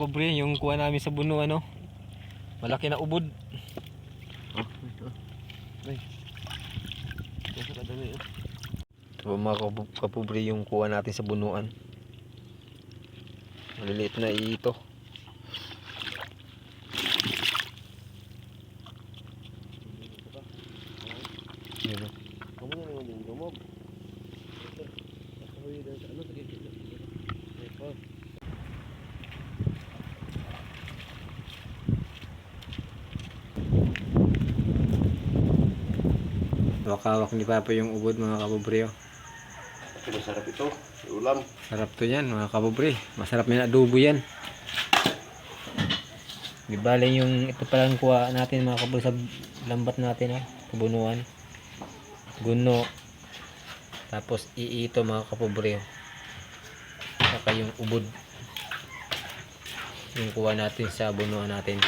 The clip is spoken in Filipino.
Pobre, yung kuha namin sa buno, ano, malaki na ubod. Ito mga kapobre, yung kuha natin sa bunuan. Maliliit na ito. Yun, Wakawak ni Papa yung ubod mga kapobre. Masarap ito, ulam. Sarap to yan mga kapobre. Masarap na adobo yan. Di bale yung ito palang kuha natin mga kapobre sa lambat natin, kabunuan. Guno. Tapos iito mga kapobre. Saka yung ubod. Yung kuha natin sa bunuan natin.